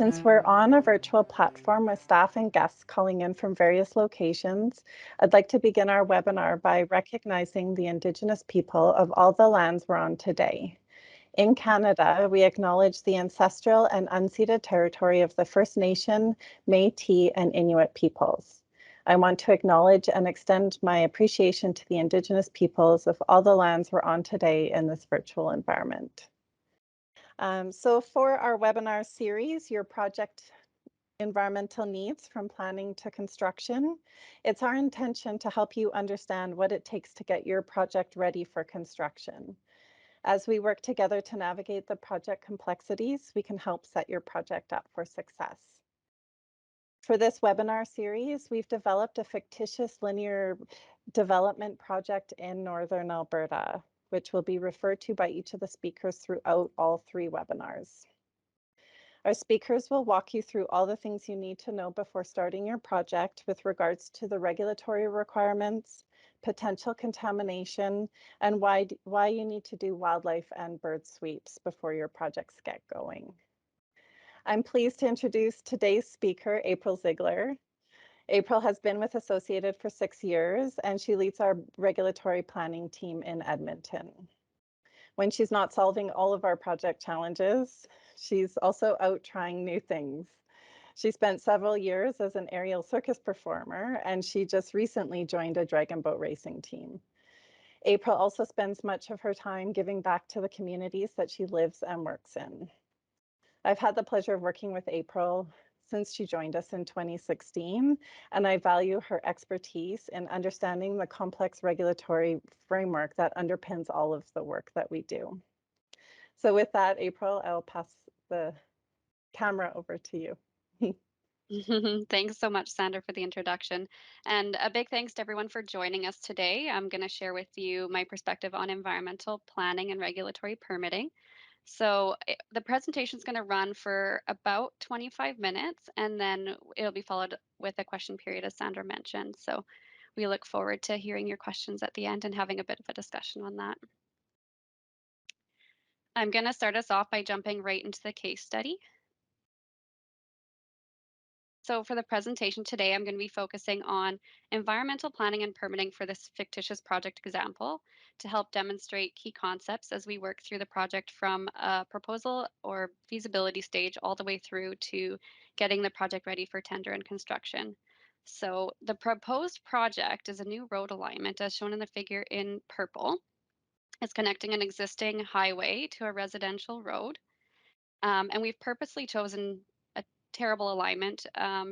Since we're on a virtual platform with staff and guests calling in from various locations, I'd like to begin our webinar by recognizing the Indigenous people of all the lands we're on today. In Canada, we acknowledge the ancestral and unceded territory of the First Nation, Métis, and Inuit peoples. I want to acknowledge and extend my appreciation to the Indigenous peoples of all the lands we're on today in this virtual environment. So for our webinar series, Your Project Environmental Needs from Planning to Construction, it's our intention to help you understand what it takes to get your project ready for construction. As we work together to navigate the project complexities, we can help set your project up for success. For this webinar series, we've developed a fictitious linear development project in Northern Alberta, which will be referred to by each of the speakers throughout all 3 webinars. Our speakers will walk you through all the things you need to know before starting your project with regards to the regulatory requirements, potential contamination, and why you need to do wildlife and bird sweeps before your projects get going. I'm pleased to introduce today's speaker, April Ziegler. April has been with Associated for 6 years, and she leads our regulatory planning team in Edmonton. When she's not solving all of our project challenges, she's also out trying new things. She spent several years as an aerial circus performer, and she just recently joined a dragon boat racing team. April also spends much of her time giving back to the communities that she lives and works in. I've had the pleasure of working with April since she joined us in 2016, and I value her expertise in understanding the complex regulatory framework that underpins all of the work that we do. So with that, April, I'll pass the camera over to you. Thanks so much, Sandra, for the introduction. And a big thanks to everyone for joining us today. I'm going to share with you my perspective on environmental planning and regulatory permitting. So the presentation is going to run for about 25 minutes, and then it'll be followed with a question period, as Sandra mentioned. So we look forward to hearing your questions at the end and having a bit of a discussion on that. I'm going to start us off by jumping right into the case study. So for the presentation today, I'm going to be focusing on environmental planning and permitting for this fictitious project example to help demonstrate key concepts as we work through the project from a proposal or feasibility stage all the way through to getting the project ready for tender and construction. So the proposed project is a new road alignment as shown in the figure in purple. It's connecting an existing highway to a residential road. And we've purposely chosen a terrible alignment.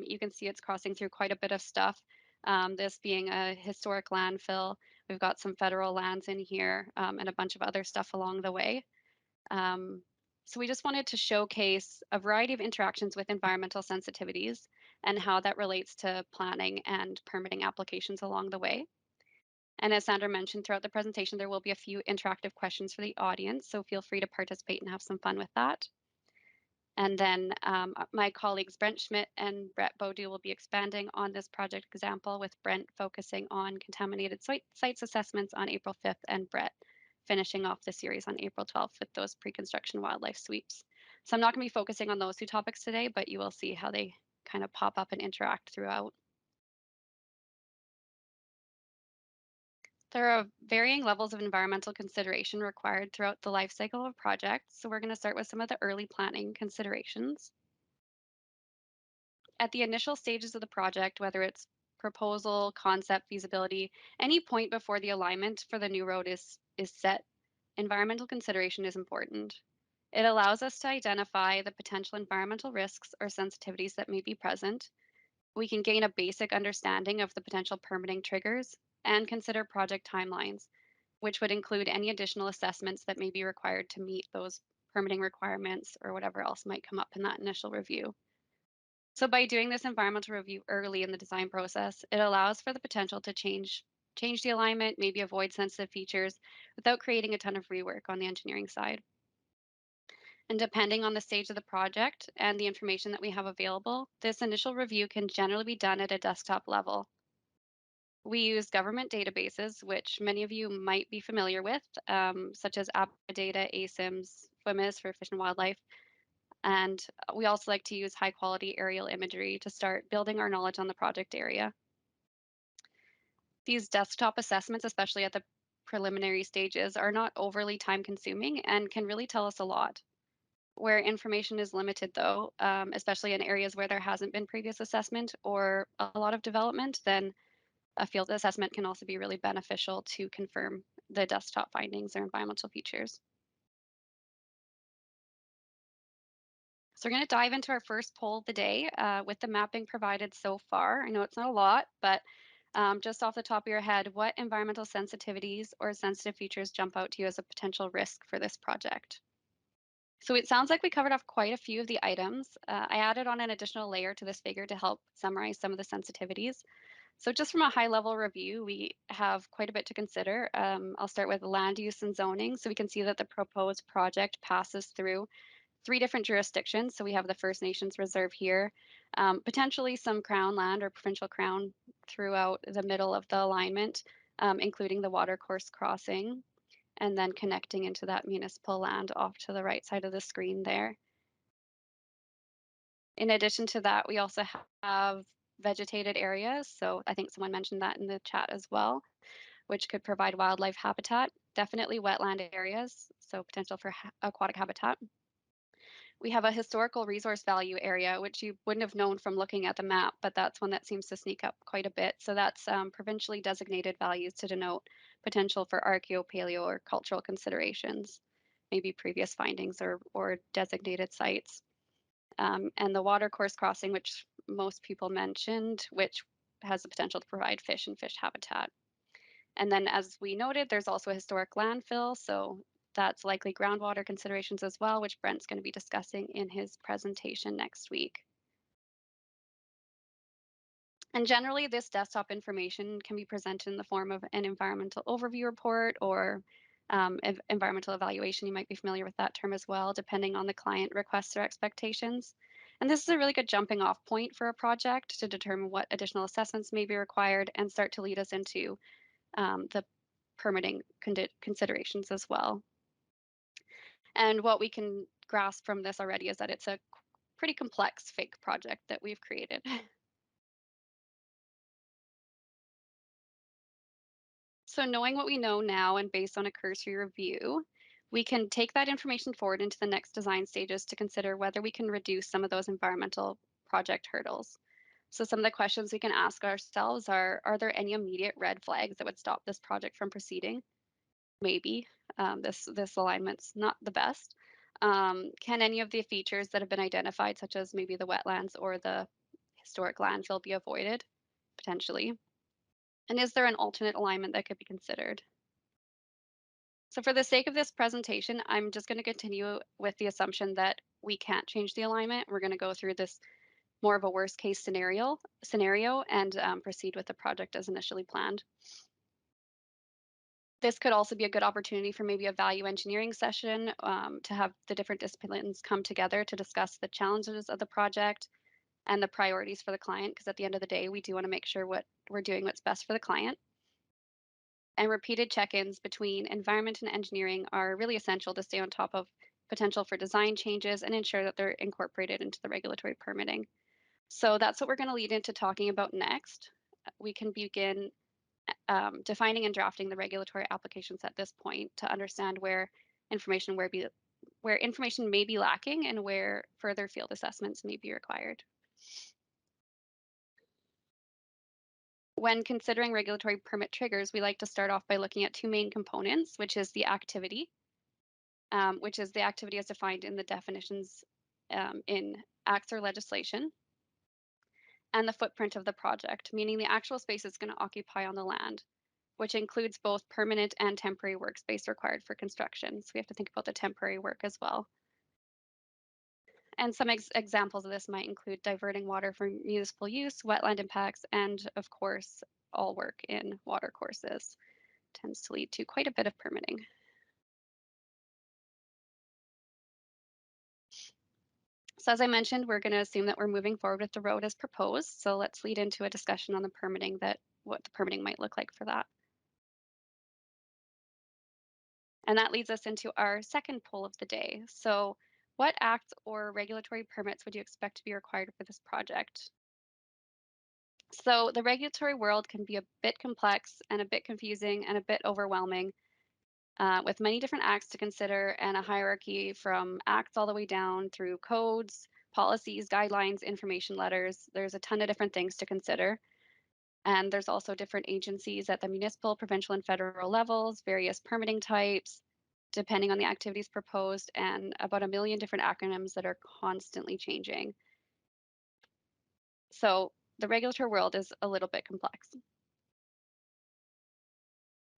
You can see it's crossing through quite a bit of stuff. This being a historic landfill. We've got some federal lands in here and a bunch of other stuff along the way. So we just wanted to showcase a variety of interactions with environmental sensitivities and how that relates to planning and permitting applications along the way. And as Sandra mentioned throughout the presentation, there will be a few interactive questions for the audience, so feel free to participate and have some fun with that. And then my colleagues Brent Schmidt and Brett Beaudue will be expanding on this project example, with Brent focusing on contaminated sites assessments on April 5th and Brett finishing off the series on April 12th with those pre-construction wildlife sweeps. So I'm not going to be focusing on those 2 topics today, but you will see how they kind of pop up and interact throughout. There are varying levels of environmental consideration required throughout the life cycle of projects. So we're going to start with some of the early planning considerations. At the initial stages of the project, whether it's proposal, concept, feasibility, any point before the alignment for the new road is set, environmental consideration is important. It allows us to identify the potential environmental risks or sensitivities that may be present. We can gain a basic understanding of the potential permitting triggers and consider project timelines, which would include any additional assessments that may be required to meet those permitting requirements or whatever else might come up in that initial review. So by doing this environmental review early in the design process, it allows for the potential to change the alignment, maybe avoid sensitive features without creating a ton of rework on the engineering side. And depending on the stage of the project and the information that we have available, this initial review can generally be done at a desktop level. We use government databases, which many of you might be familiar with, such as APA Data, ASIMS, WMIS for Fish and Wildlife. And we also like to use high quality aerial imagery to start building our knowledge on the project area. These desktop assessments, especially at the preliminary stages, are not overly time consuming and can really tell us a lot. Where information is limited, though, especially in areas where there hasn't been previous assessment or a lot of development, then a field assessment can also be really beneficial to confirm the desktop findings or environmental features. So we're going to dive into our first poll of the day with the mapping provided so far. I know it's not a lot, but just off the top of your head, what environmental sensitivities or sensitive features jump out to you as a potential risk for this project? So it sounds like we covered off quite a few of the items. I added on an additional layer to this figure to help summarize some of the sensitivities. So just from a high level review, we have quite a bit to consider. I'll start with land use and zoning. So we can see that the proposed project passes through 3 different jurisdictions. So we have the First Nations Reserve here, potentially some Crown land or provincial Crown throughout the middle of the alignment, including the watercourse crossing, and then connecting into that municipal land off to the right side of the screen there. In addition to that, we also have vegetated areas. So I think someone mentioned that in the chat as well, which could provide wildlife habitat. Definitely wetland areas, so potential for aquatic habitat. We have a historical resource value area, which you wouldn't have known from looking at the map, but that's one that seems to sneak up quite a bit. So that's provincially designated values to denote potential for archeo, paleo, or cultural considerations, maybe previous findings or designated sites. And the watercourse crossing, which most people mentioned, which has the potential to provide fish and fish habitat. And then, as we noted, there's also a historic landfill, so that's likely groundwater considerations as well, which Brent's going to be discussing in his presentation next week. And generally, this desktop information can be presented in the form of an environmental overview report or environmental evaluation. You might be familiar with that term as well, depending on the client requests or expectations. And this is a really good jumping off point for a project to determine what additional assessments may be required and start to lead us into the permitting considerations as well. And what we can grasp from this already is that it's a pretty complex fake project that we've created. So knowing what we know now and based on a cursory review, we can take that information forward into the next design stages to consider whether we can reduce some of those environmental project hurdles. So some of the questions we can ask ourselves are there any immediate red flags that would stop this project from proceeding? Maybe this alignment's not the best. Can any of the features that have been identified, such as maybe the wetlands or the historic landfill, be avoided? Potentially. And is there an alternate alignment that could be considered? So for the sake of this presentation, I'm just going to continue with the assumption that we can't change the alignment. We're going to go through this more of a worst case scenario and proceed with the project as initially planned. This could also be a good opportunity for maybe a value engineering session to have the different disciplines come together to discuss the challenges of the project and the priorities for the client, because at the end of the day, we do want to make sure what we're doing what's best for the client. And repeated check-ins between environment and engineering are really essential to stay on top of potential for design changes and ensure that they're incorporated into the regulatory permitting. So that's what we're going to lead into talking about next. We can begin defining and drafting the regulatory applications at this point to understand where information may be lacking and where further field assessments may be required. When considering regulatory permit triggers, we like to start off by looking at 2 main components, which is the activity, which is the activity as defined in the definitions in acts or legislation, and the footprint of the project, meaning the actual space it's going to occupy on the land, which includes both permanent and temporary workspace required for construction. So we have to think about the temporary work as well. And some examples of this might include diverting water for municipal use, wetland impacts, and of course, all work in watercourses tends to lead to quite a bit of permitting. So as I mentioned, we're going to assume that we're moving forward with the road as proposed. So let's lead into a discussion on the permitting what the permitting might look like for that. And that leads us into our second poll of the day. So What acts or regulatory permits would you expect to be required for this project? So the regulatory world can be a bit complex and a bit confusing and a bit overwhelming, with many different acts to consider and a hierarchy from acts all the way down through codes, policies, guidelines, information letters. There's a ton of different things to consider. And there's also different agencies at the municipal, provincial, and federal levels, various permitting types, depending on the activities proposed, and about a million different acronyms that are constantly changing. So the regulatory world is a little bit complex.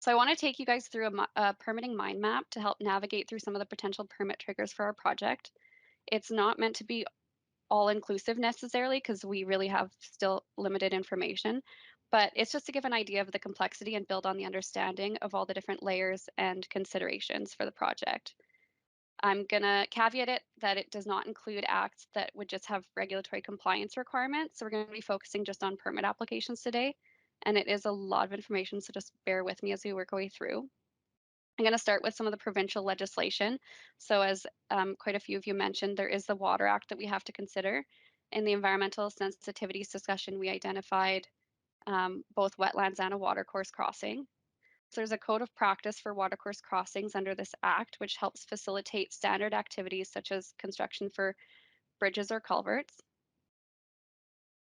So I want to take you guys through a permitting mind map to help navigate through some of the potential permit triggers for our project. It's not meant to be all inclusive necessarily because we really have still limited information, but it's just to give an idea of the complexity and build on the understanding of all the different layers and considerations for the project. I'm going to caveat it that it does not include acts that would just have regulatory compliance requirements. So we're going to be focusing just on permit applications today. And it is a lot of information, so just bear with me as we work our way through. I'm going to start with some of the provincial legislation. So as quite a few of you mentioned, there is the Water Act that we have to consider. In the environmental sensitivities discussion, we identified both wetlands and a watercourse crossing. So there's a code of practice for watercourse crossings under this act, which helps facilitate standard activities such as construction for bridges or culverts.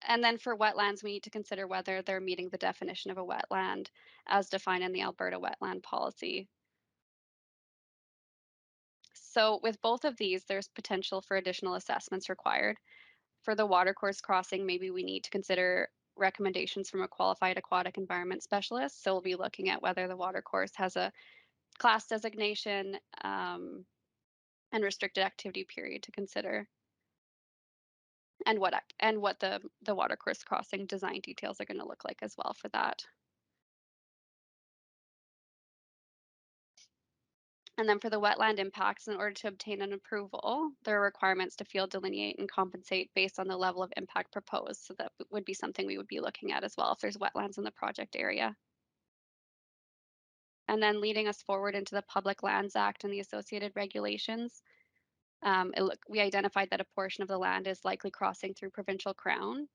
And then for wetlands, we need to consider whether they're meeting the definition of a wetland as defined in the Alberta Wetland Policy. So with both of these, there's potential for additional assessments required. For the watercourse crossing, maybe we need to consider recommendations from a qualified aquatic environment specialist. So we'll be looking at whether the watercourse has a class designation and restricted activity period to consider, and what the watercourse crossing design details are going to look like as well for that. And then for the wetland impacts, in order to obtain an approval, there are requirements to field delineate and compensate based on the level of impact proposed. So that would be something we would be looking at as well if there's wetlands in the project area. And then leading us forward into the Public Lands Act and the associated regulations, we identified that a portion of the land is likely crossing through provincial crown,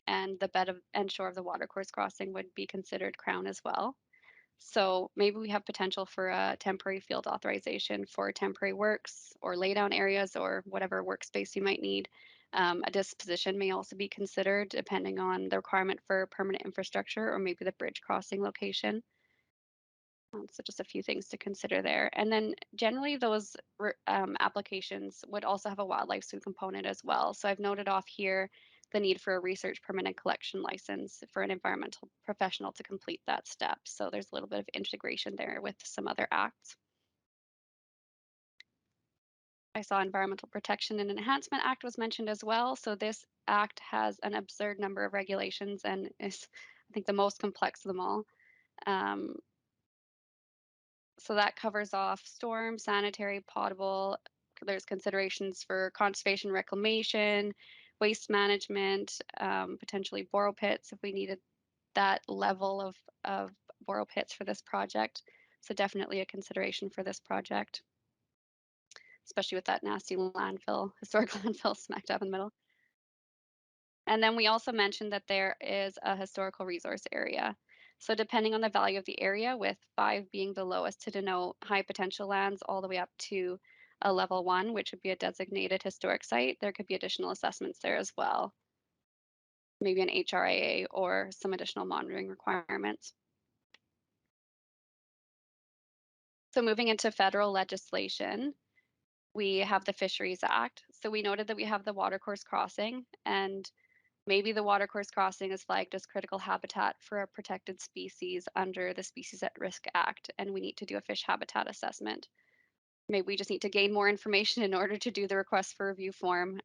and the bed of and shore of the watercourse crossing would be considered crown as well. So maybe we have potential for a temporary field authorization for temporary works or laydown areas or whatever workspace you might need. A disposition may also be considered depending on the requirement for permanent infrastructure or maybe the bridge crossing location. So just a few things to consider there. And then generally those applications would also have a wildlife zoo component as well. So I've noted off here the need for a research permit and collection license for an environmental professional to complete that step. So there's a little bit of integration there with some other acts. I saw Environmental Protection and Enhancement Act was mentioned as well. So this act has an absurd number of regulations and is, I think, the most complex of them all. Um, So that covers off storm, sanitary, potable. There's considerations for conservation reclamation, waste management, potentially borrow pits if we needed that level of borrow pits for this project. So definitely a consideration for this project, especially with that nasty landfill, historic landfill smack dab in the middle. And then we also mentioned that there is a historical resource area. So depending on the value of the area, with 5 being the lowest to denote high potential lands all the way up to a level 1, which would be a designated historic site, there could be additional assessments there as well. Maybe an HRIA or some additional monitoring requirements. So moving into federal legislation, we have the Fisheries Act. So we noted that we have the watercourse crossing, and maybe the watercourse crossing is flagged as critical habitat for a protected species under the Species at Risk Act, and we need to do a fish habitat assessment. Maybe we just need to gain more information in order to do the request for review form.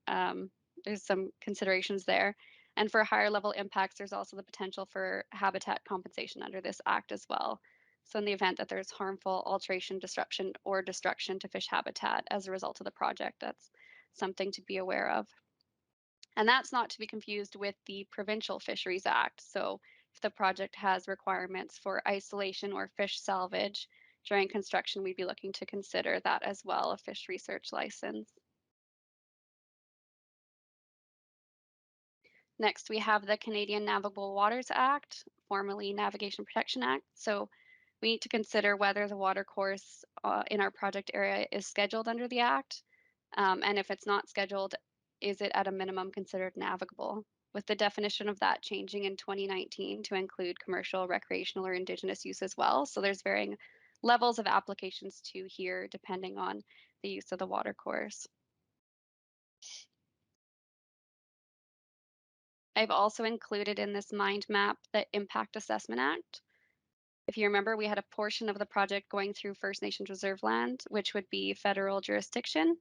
There's some considerations there. And for higher level impacts, there's also the potential for habitat compensation under this act as well. So in the event that there's harmful alteration, disruption, or destruction to fish habitat as a result of the project, that's something to be aware of. And that's not to be confused with the Provincial Fisheries Act. So if the project has requirements for isolation or fish salvage during construction, we'd be looking to consider that as well, a fish research license. Next, we have the Canadian Navigable Waters Act, formerly Navigation Protection Act. So we need to consider whether the watercourse in our project area is scheduled under the Act. And if it's not scheduled, is it at a minimum considered navigable? With the definition of that changing in 2019 to include commercial, recreational, or Indigenous use as well. So there's varying levels of applications to here depending on the use of the watercourse. I've also included in this mind map the Impact Assessment Act. If you remember, we had a portion of the project going through First Nations reserve land, which would be federal jurisdiction.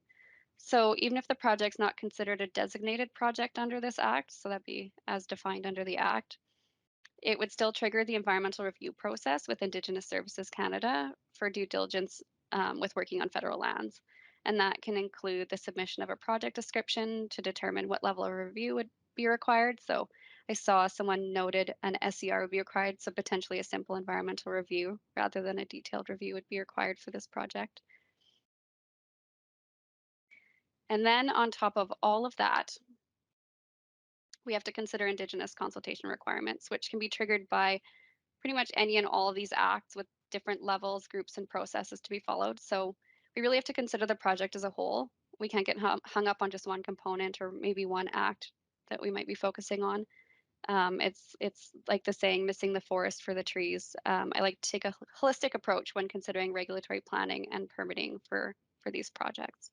So even if the project's not considered a designated project under this act, so that'd be as defined under the act, it would still trigger the environmental review process with Indigenous Services Canada for due diligence with working on federal lands. And that can include the submission of a project description to determine what level of review would be required. So I saw someone noted an SER would be required, so potentially a simple environmental review rather than a detailed review would be required for this project. And then on top of all of that, we have to consider Indigenous consultation requirements, which can be triggered by pretty much any and all of these acts with different levels, groups, and processes to be followed. So we really have to consider the project as a whole. We can't get hung up on just one component or maybe one act that we might be focusing on. It's like the saying, missing the forest for the trees. I like to take a holistic approach when considering regulatory planning and permitting for these projects.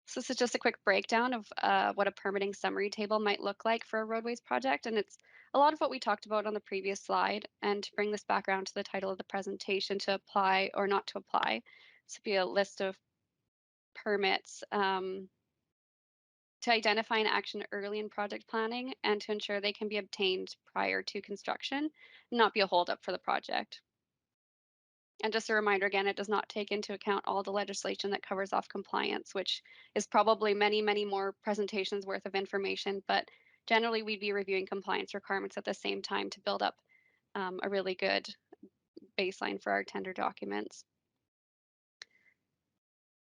So this is just a quick breakdown of what a permitting summary table might look like for a roadways project. And it's a lot of what we talked about on the previous slide. And to bring this back around to the title of the presentation, to apply or not to apply, this would be a list of permits to identify an action early in project planning and to ensure they can be obtained prior to construction, not be a holdup for the project. And just a reminder again, it does not take into account all the legislation that covers off compliance, which is probably many, many more presentations worth of information. But generally, we'd be reviewing compliance requirements at the same time to build up a really good baseline for our tender documents.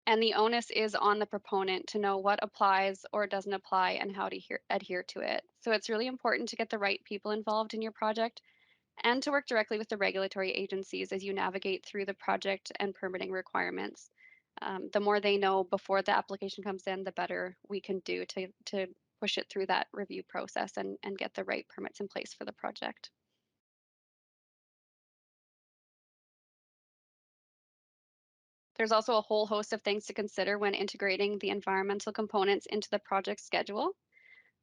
And the onus is on the proponent to know what applies or doesn't apply and how to adhere to it. So it's really important to get the right people involved in your project and to work directly with the regulatory agencies as you navigate through the project and permitting requirements. The more they know before the application comes in, the better we can do to push it through that review process and get the right permits in place for the project. There's also a whole host of things to consider when integrating the environmental components into the project schedule.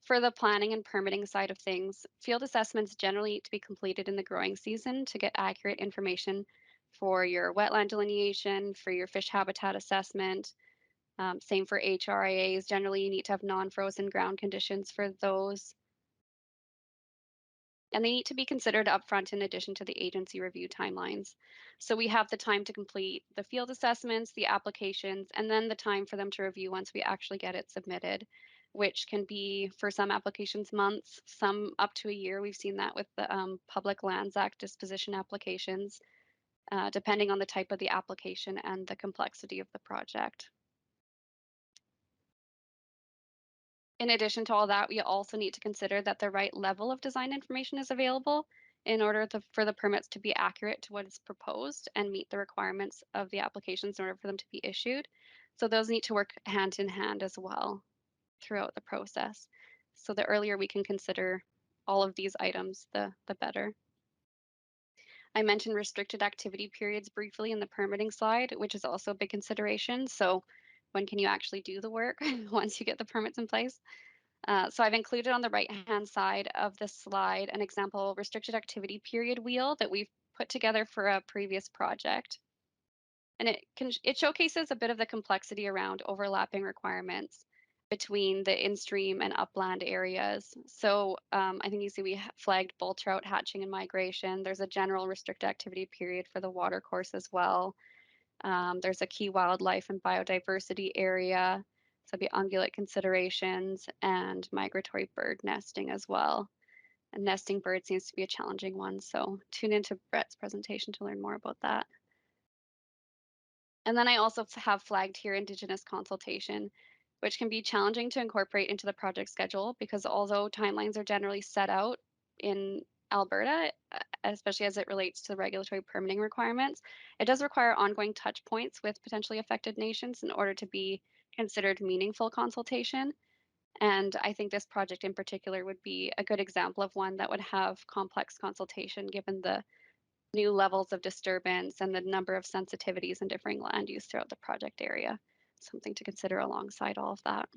For the planning and permitting side of things, field assessments generally need to be completed in the growing season to get accurate information for your wetland delineation, for your fish habitat assessment. Same for HRIAs. Generally, you need to have non-frozen ground conditions for those. And they need to be considered upfront in addition to the agency review timelines. So we have the time to complete the field assessments, the applications, and then the time for them to review once we actually get it submitted, which can be for some applications months, some up to a year. We've seen that with the Public Lands Act disposition applications, depending on the type of the application and the complexity of the project. In addition to all that, we also need to consider that the right level of design information is available in order for the permits to be accurate to what is proposed and meet the requirements of the applications in order for them to be issued. So those need to work hand in hand as well throughout the process. So the earlier we can consider all of these items, the better. I mentioned restricted activity periods briefly in the permitting slide, which is also a big consideration. So when can you actually do the work once you get the permits in place? So I've included on the right-hand side of this slide an example restricted activity period wheel that we've put together for a previous project. And it showcases a bit of the complexity around overlapping requirements between the in-stream and upland areas. So I think you see we flagged bull trout hatching and migration. There's a general restricted activity period for the watercourse as well. There's a key wildlife and biodiversity area. So the ungulate considerations and migratory bird nesting as well. And nesting bird seems to be a challenging one. So tune into Brett's presentation to learn more about that. And then I also have flagged here Indigenous consultation. which can be challenging to incorporate into the project schedule because although timelines are generally set out in Alberta, especially as it relates to regulatory permitting requirements, it does require ongoing touch points with potentially affected nations in order to be considered meaningful consultation. And I think this project in particular would be a good example of one that would have complex consultation given the new levels of disturbance and the number of sensitivities and differing land use throughout the project area. Something to consider alongside all of that.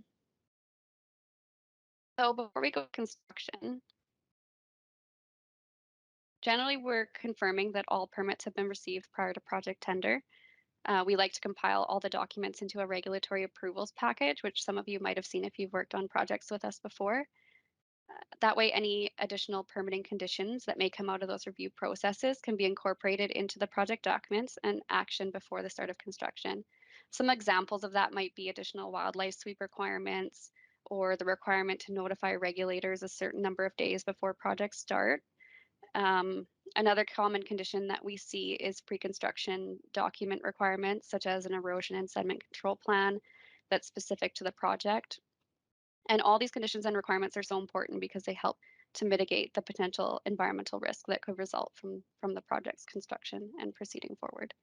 So before we go to construction, generally we're confirming that all permits have been received prior to project tender. We like to compile all the documents into a regulatory approvals package, which some of you might have seen if you've worked on projects with us before. That way, any additional permitting conditions that may come out of those review processes can be incorporated into the project documents and action before the start of construction. Some examples of that might be additional wildlife sweep requirements or the requirement to notify regulators a certain number of days before projects start. Another common condition that we see is pre-construction document requirements, such as an erosion and sediment control plan that's specific to the project. And all these conditions and requirements are so important because they help to mitigate the potential environmental risk that could result from the project's construction and proceeding forward.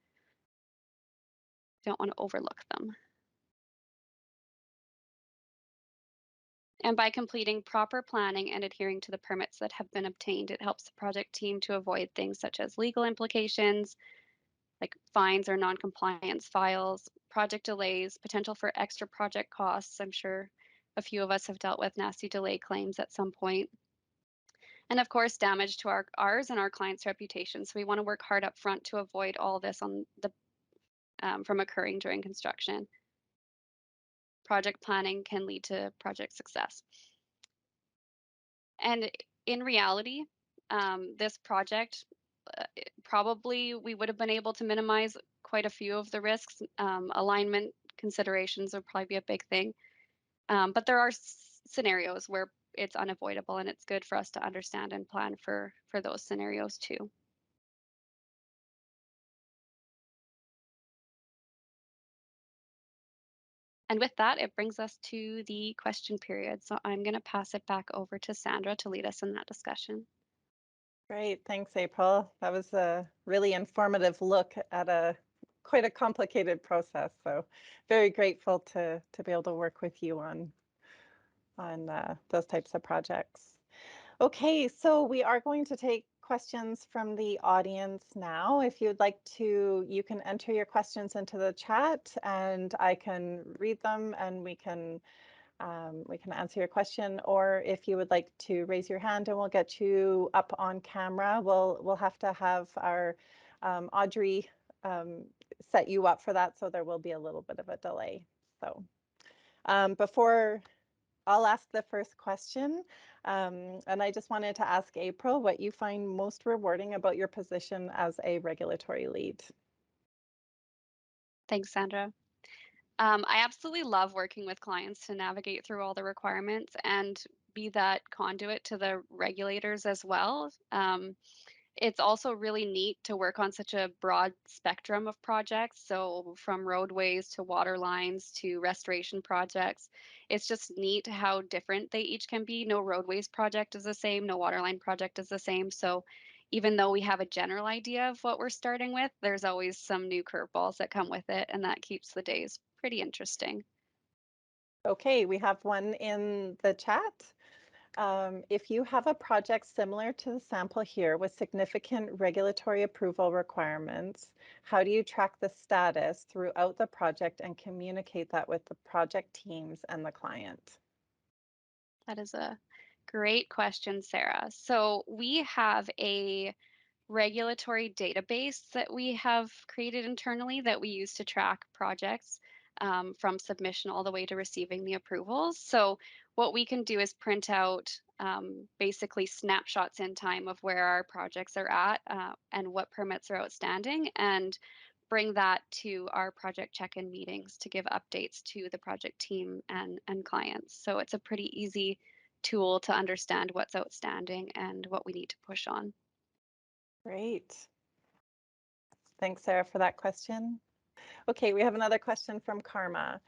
Don't want to overlook them. And by completing proper planning and adhering to the permits that have been obtained, it helps the project team to avoid things such as legal implications, like fines or non-compliance files, project delays, potential for extra project costs. I'm sure a few of us have dealt with nasty delay claims at some point. And of course, damage to ours and our clients' reputation. So we want to work hard up front to avoid all this on the from occurring during construction. Project planning can lead to project success. And in reality, this project, probably we would have been able to minimize quite a few of the risks. Alignment considerations would probably be a big thing. But there are scenarios where it's unavoidable, and it's good for us to understand and plan for those scenarios too. And with that, it brings us to the question period. So I'm going to pass it back over to Sandra to lead us in that discussion. Great, thanks, April. That was a really informative look at quite a complicated process. So very grateful to be able to work with you on those types of projects. Okay, so we are going to take questions from the audience now. If you'd like to, you can enter your questions into the chat and I can read them and we can answer your question. Or if you would like to raise your hand and we'll get you up on camera, we'll have to have our Audrey set you up for that, so there will be a little bit of a delay. So before I'll ask the first question, and I just wanted to ask April what you find most rewarding about your position as a regulatory lead. Thanks, Sandra. I absolutely love working with clients to navigate through all the requirements and be that conduit to the regulators as well. It's also really neat to work on such a broad spectrum of projects. So from roadways to water lines to restoration projects, it's just neat how different they each can be. No roadways project is the same, no water line project is the same. So even though we have a general idea of what we're starting with, there's always some new curveballs that come with it, and that keeps the days pretty interesting. Okay, we have one in the chat. If you have a project similar to the sample here with significant regulatory approval requirements, how do you track the status throughout the project and communicate that with the project teams and the client? That is a great question, Sarah. So we have a regulatory database that we have created internally that we use to track projects from submission all the way to receiving the approvals. So what we can do is print out basically snapshots in time of where our projects are at and what permits are outstanding, and bring that to our project check-in meetings to give updates to the project team and clients. So it's a pretty easy tool to understand what's outstanding and what we need to push on. Great. Thanks, Sarah, for that question. Okay, we have another question from Karma.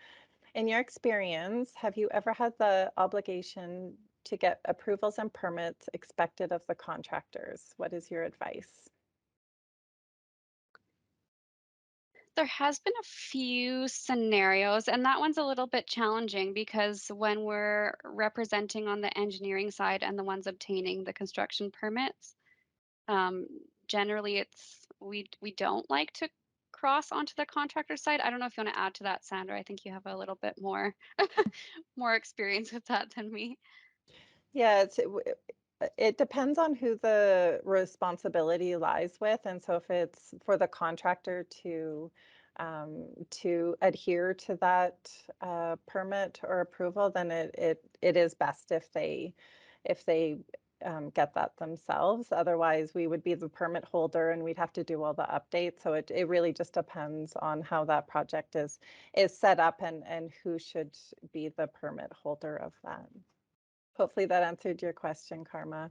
In your experience, have you ever had the obligation to get approvals and permits expected of the contractors? What is your advice? There has been a few scenarios, and that one's a little bit challenging because when we're representing on the engineering side and the ones obtaining the construction permits, um, generally we don't like to cross onto the contractor side. I don't know if you want to add to that, Sandra. I think you have a little bit more experience with that than me. Yeah, it depends on who the responsibility lies with, and so if it's for the contractor to adhere to that permit or approval, then it is best if they get that themselves. Otherwise, we would be the permit holder and we'd have to do all the updates. So it really just depends on how that project is set up and who should be the permit holder of that. Hopefully that answered your question, Karma.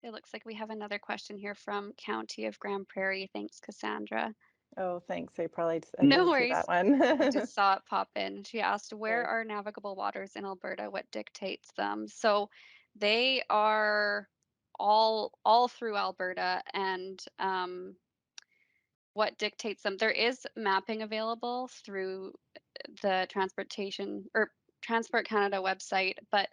It looks like we have another question here from County of Grand Prairie. Thanks, Cassandra. Oh, thanks, April. I No didn't see that worries. I one. just saw it pop in. She asked, where Okay. are navigable waters in Alberta? What dictates them? So they are all through Alberta, and what dictates them? There is mapping available through the transportation or Transport Canada website, but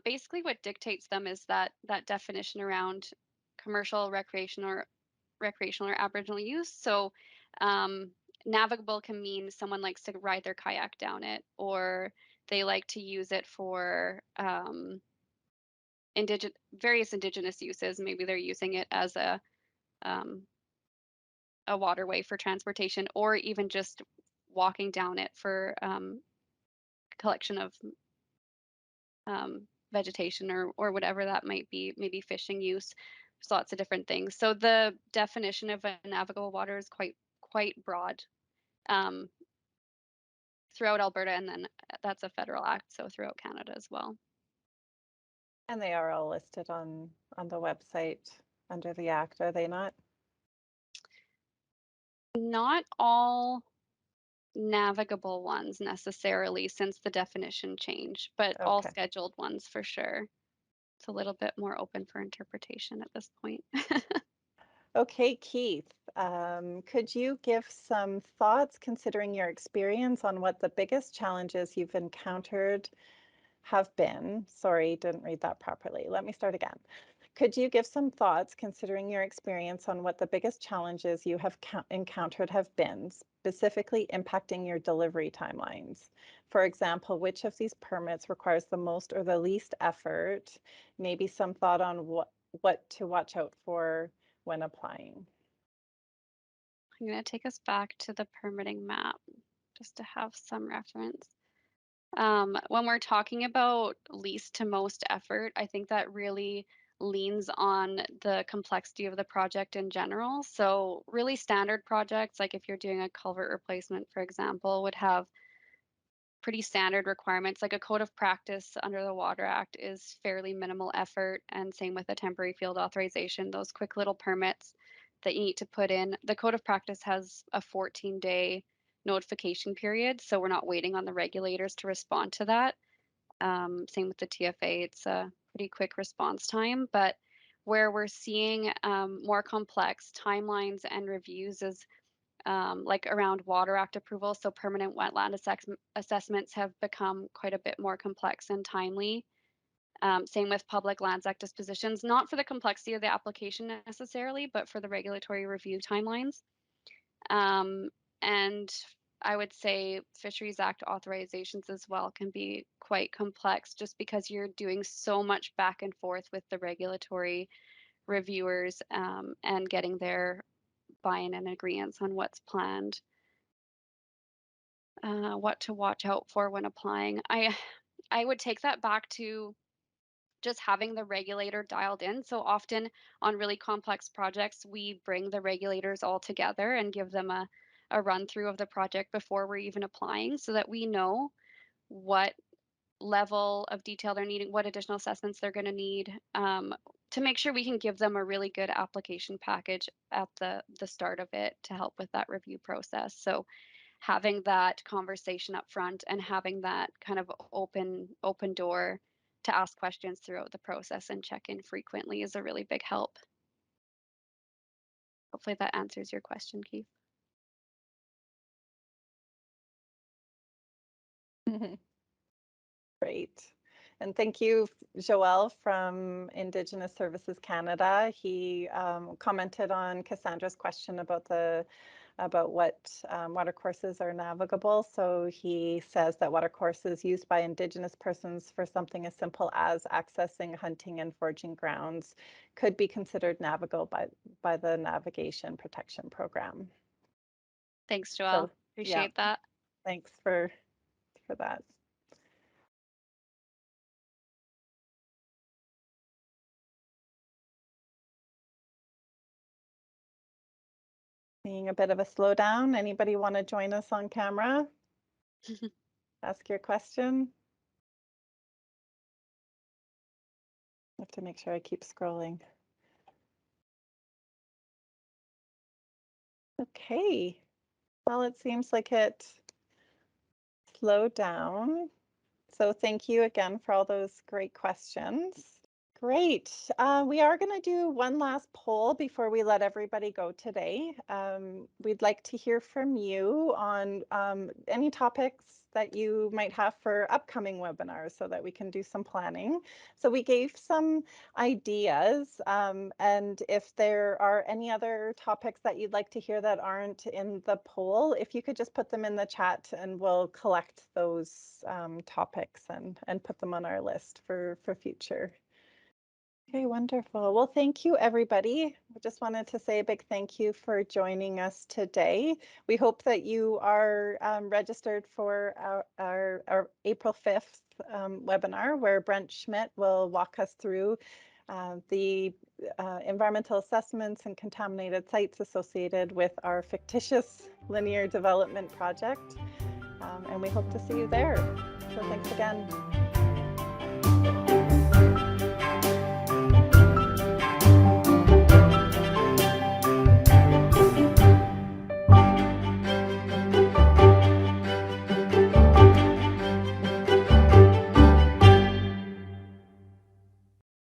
basically what dictates them is that definition around commercial, recreational or Aboriginal use. So um, navigable can mean someone likes to ride their kayak down it, or they like to use it for various indigenous uses. Maybe they're using it as um, a waterway for transportation, or even just walking down it for collection of vegetation or whatever that might be, maybe fishing use. There's lots of different things. So the definition of a navigable water is quite broad um, throughout Alberta, and then that's a federal act, so throughout Canada as well. And they are all listed on the website under the act, are they not? Not all navigable ones necessarily, since the definition change, but all Okay. scheduled ones for sure. It's a little bit more open for interpretation at this point. Okay, Keith, could you give some thoughts considering your experience on what the biggest challenges you've encountered have been? Sorry, didn't read that properly. Let me start again. Could you give some thoughts considering your experience on what the biggest challenges you have encountered have been, specifically impacting your delivery timelines? For example, which of these permits requires the most or the least effort? Maybe some thought on what to watch out for when applying. I'm going to take us back to the permitting map just to have some reference. When we're talking about least to most effort, I think that really leans on the complexity of the project in general. So, really standard projects, like if you're doing a culvert replacement, for example, would have pretty standard requirements. Like a code of practice under the Water Act is fairly minimal effort, and same with a temporary field authorization, those quick little permits that you need to put in. The code of practice has a 14-day notification period, so we're not waiting on the regulators to respond to that. Same with the TFA, it's a pretty quick response time, but where we're seeing more complex timelines and reviews is like around Water Act approval. So permanent wetland assessments have become quite a bit more complex and timely. Same with Public Lands Act dispositions, not for the complexity of the application necessarily, but for the regulatory review timelines. Um, and I would say Fisheries Act authorizations as well can be quite complex just because you're doing so much back and forth with the regulatory reviewers and getting their buy-in and agreements on what's planned. What to watch out for when applying. I would take that back to just having the regulator dialed in. So often on really complex projects, we bring the regulators all together and give them a run through of the project before we're even applying so that we know what level of detail they're needing, what additional assessments they're going to need, to make sure we can give them a really good application package at the start of it to help with that review process. So having that conversation up front and having that kind of open door to ask questions throughout the process and check in frequently is a really big help. Hopefully that answers your question, Keith. Great. And thank you, Joelle from Indigenous Services Canada. He commented on Cassandra's question about what watercourses are navigable. So he says that watercourses used by Indigenous persons for something as simple as accessing hunting and foraging grounds could be considered navigable by the Navigation Protection Program. Thanks, Joelle. So Appreciate that. Thanks for that. Seeing a bit of a slowdown. Anybody want to join us on camera? Ask your question. I have to make sure I keep scrolling. Okay. Well, it seems like it slowed down. So thank you again for all those great questions. Great. We are going to do one last poll before we let everybody go today. We'd like to hear from you on any topics that you might have for upcoming webinars so that we can do some planning. So we gave some ideas, and if there are any other topics that you'd like to hear that aren't in the poll, if you could just put them in the chat and we'll collect those topics and put them on our list for future. Okay, wonderful. Well, thank you, everybody. I just wanted to say a big thank you for joining us today. We hope that you are registered for our April 5th webinar, where Brent Schmidt will walk us through the environmental assessments and contaminated sites associated with our fictitious linear development project. And we hope to see you there. So thanks again.